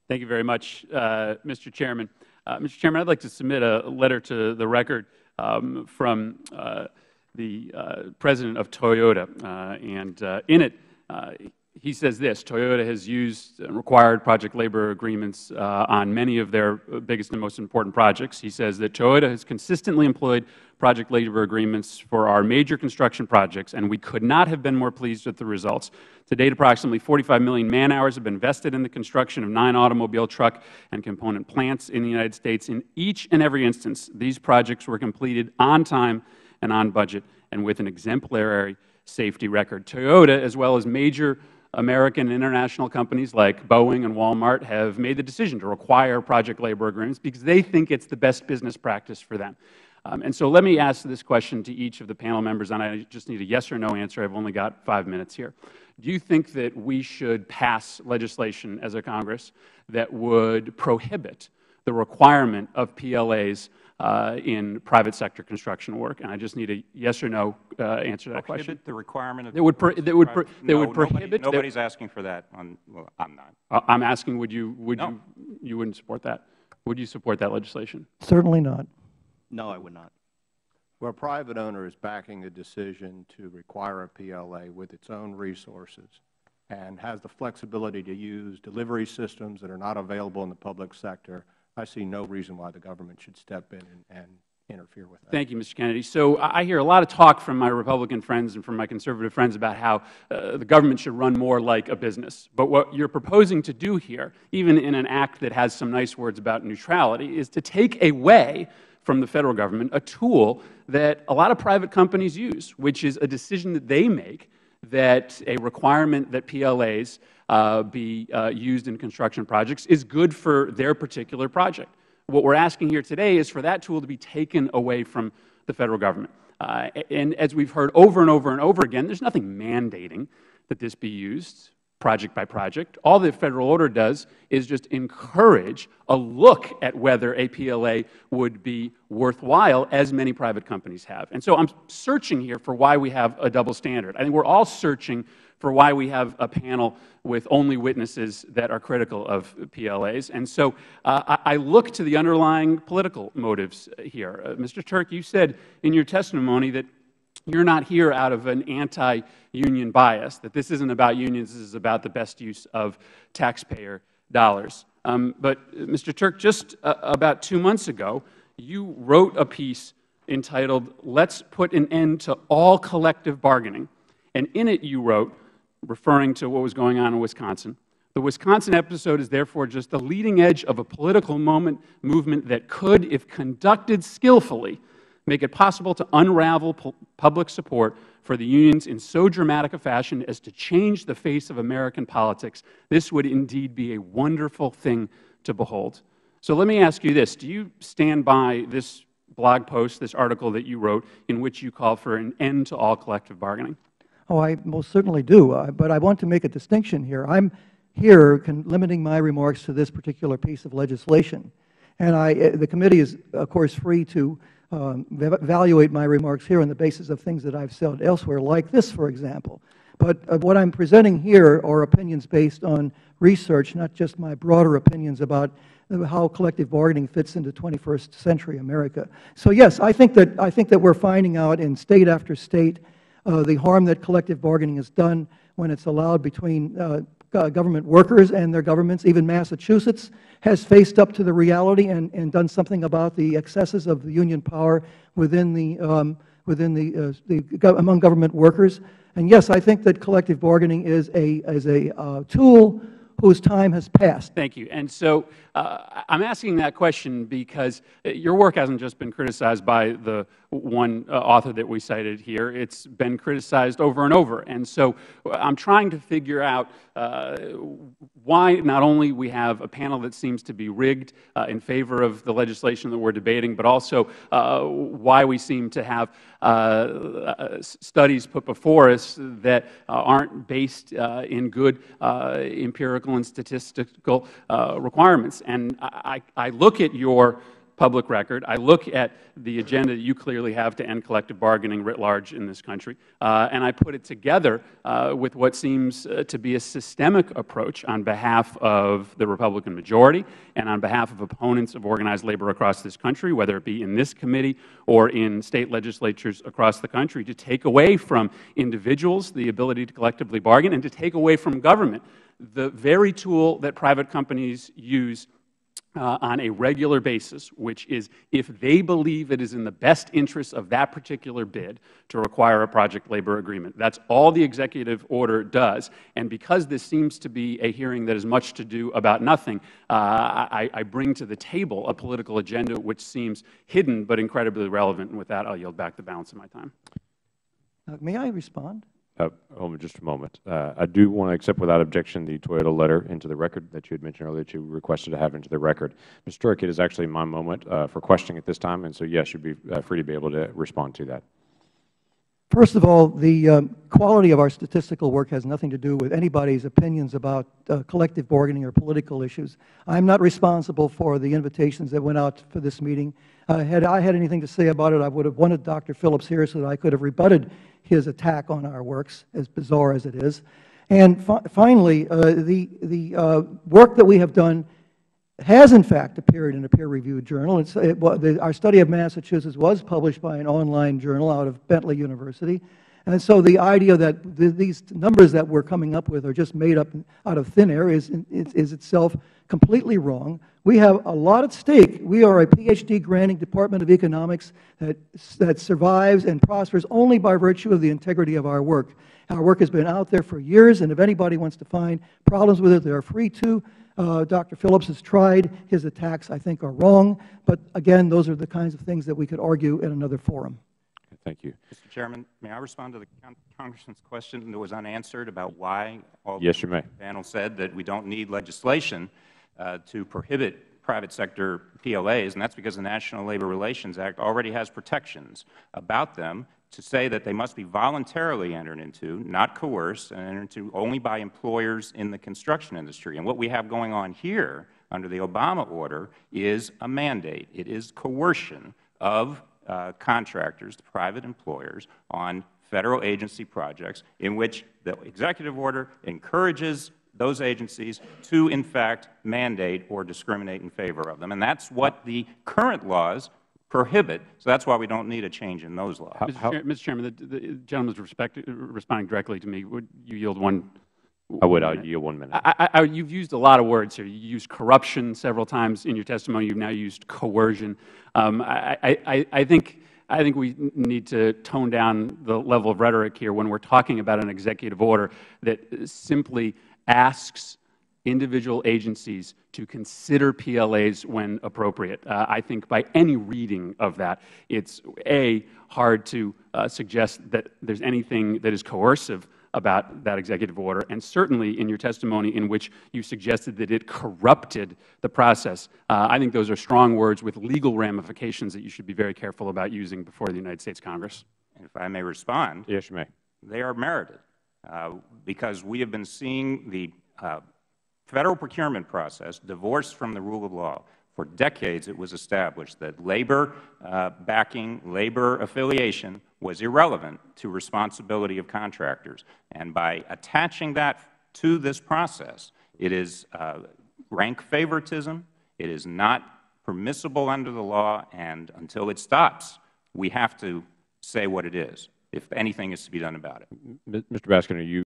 Thank you very much, Mr. Chairman. Mr. Chairman, I'd like to submit a letter to the record from the president of Toyota, and in it, he says this: Toyota has used required project labor agreements on many of their biggest and most important projects. He says that Toyota has consistently employed project labor agreements for our major construction projects, and we could not have been more pleased with the results. To date, approximately 45 million man-hours have been invested in the construction of 9 automobile, truck, and component plants in the United States. In each and every instance, these projects were completed on time and on budget and with an exemplary safety record. Toyota, as well as major American and international companies like Boeing and Walmart, have made the decision to require project labor agreements because they think it's the best business practice for them. And so let me ask this question to each of the panel members, and I just need a yes or no answer. I've only got 5 minutes here. Do you think that we should pass legislation as a Congress that would prohibit the requirement of PLAs in private sector construction work? And I just need a yes or no answer to that question. The requirement of prohibit. Nobody's asking for that. Well, I'm not. I'm asking, you wouldn't support that? Would you support that legislation? Certainly not. No, I would not. Well, a private owner is backing the decision to require a PLA with its own resources and has the flexibility to use delivery systems that are not available in the public sector. I see no reason why the government should step in and interfere with that. Thank you, Mr. Kennedy. So I hear a lot of talk from my Republican friends and from my conservative friends about how the government should run more like a business. But what you're proposing to do here, even in an act that has some nice words about neutrality, is to take away from the Federal Government a tool that a lot of private companies use, which is a decision that they make that a requirement that PLAs be used in construction projects is good for their particular project. What we're asking here today is for that tool to be taken away from the Federal Government. And as we've heard over and over and over again, there's nothing mandating that this be used project by project. All the Federal order does is just encourage a look at whether a PLA would be worthwhile, as many private companies have. And so I'm searching here for why we have a double standard. I think we're all searching for why we have a panel with only witnesses that are critical of PLAs. And so I look to the underlying political motives here. Mr. Turk, you said in your testimony that you're not here out of an anti-union bias, that this isn't about unions, this is about the best use of taxpayer dollars. But, Mr. Turk, just about 2 months ago, you wrote a piece entitled, "Let's Put an End to All Collective Bargaining." And in it you wrote, referring to what was going on in Wisconsin, "The Wisconsin episode is therefore just the leading edge of a political movement that could, if conducted skillfully, make it possible to unravel public support for the unions in so dramatic a fashion as to change the face of American politics. This would indeed be a wonderful thing to behold." So let me ask you this. Do you stand by this blog post, this article that you wrote, in which you call for an end to all collective bargaining? Oh, I most certainly do. But I want to make a distinction here. I'm here limiting my remarks to this particular piece of legislation. And the committee is, of course, free to evaluate my remarks here on the basis of things that I've said elsewhere, like this, for example. But what I'm presenting here are opinions based on research, not just my broader opinions about how collective bargaining fits into 21st century America. So yes, I think that we're finding out in state after state the harm that collective bargaining has done when it's allowed between government workers and their governments. Even Massachusetts has faced up to the reality and done something about the excesses of the union power among government workers. And yes, I think that collective bargaining is a tool whose time has passed. Thank you. And so I'm asking that question because your work hasn't just been criticized by the one author that we cited here. It's been criticized over and over. And so I'm trying to figure out why not only we have a panel that seems to be rigged in favor of the legislation that we're debating, but also why we seem to have studies put before us that aren't based in good empirical and statistical requirements. And I look at your public record. I look at the agenda that you clearly have to end collective bargaining writ large in this country, and I put it together with what seems to be a systemic approach on behalf of the Republican majority and on behalf of opponents of organized labor across this country, whether it be in this committee or in state legislatures across the country, to take away from individuals the ability to collectively bargain and to take away from government the very tool that private companies use on a regular basis, which is if they believe it is in the best interest of that particular bid to require a project labor agreement. That's all the executive order does. And because this seems to be a hearing that has much to do about nothing, I bring to the table a political agenda which seems hidden but incredibly relevant. And with that, I'll yield back the balance of my time. May I respond? Hold on just a moment. I do want to accept without objection the Toyota letter into the record that you had mentioned earlier that you requested to have into the record. Mr. Turek, it is actually my moment for questioning at this time, and so yes, you'd be free to be able to respond to that. First of all, the quality of our statistical work has nothing to do with anybody's opinions about collective bargaining or political issues. I'm not responsible for the invitations that went out for this meeting. Had I had anything to say about it, I would have wanted Dr. Phillips here so that I could have rebutted his attack on our works, as bizarre as it is. And finally, the work that we have done has in fact appeared in a peer-reviewed journal. Our study of Massachusetts was published by an online journal out of Bentley University. And so the idea that these numbers that we're coming up with are just made up out of thin air is itself completely wrong. We have a lot at stake. We are a PhD granting Department of Economics that survives and prospers only by virtue of the integrity of our work. Our work has been out there for years, and if anybody wants to find problems with it, they are free to. Dr. Phillips has tried. His attacks, I think, are wrong. But again, those are the kinds of things that we could argue in another forum. Thank you. Mr. Chairman, may I respond to the Congressman's question that was unanswered about why all yes, you may. The panel said that we don't need legislation to prohibit private sector PLAs, and that's because the National Labor Relations Act already has protections about them to say that they must be voluntarily entered into, not coerced, and entered into only by employers in the construction industry. And what we have going on here under the Obama order is a mandate. It is coercion of contractors, private employers, on Federal agency projects in which the executive order encourages those agencies to, in fact, mandate or discriminate in favor of them. And that's what the current laws prohibit. So that's why we don't need a change in those laws. Mr. Chairman, the gentleman is responding directly to me. Would you yield one? I would. I'll yield 1 minute. You've used a lot of words here. You used corruption several times in your testimony. You've now used coercion. I think we need to tone down the level of rhetoric here when we're talking about an executive order that simply asks individual agencies to consider PLAs when appropriate. I think by any reading of that, it's hard to suggest that there's anything that is coercive about that executive order, and certainly in your testimony in which you suggested that it corrupted the process. I think those are strong words with legal ramifications that you should be very careful about using before the United States Congress. And if I may respond. Yes, you may. They are merited because we have been seeing the Federal procurement process divorced from the rule of law. For decades it was established that labor backing, labor affiliation was irrelevant to responsibility of contractors. And by attaching that to this process, it is rank favoritism, it is not permissible under the law, and until it stops, we have to say what it is, if anything is to be done about it. Mr. Baskin, are you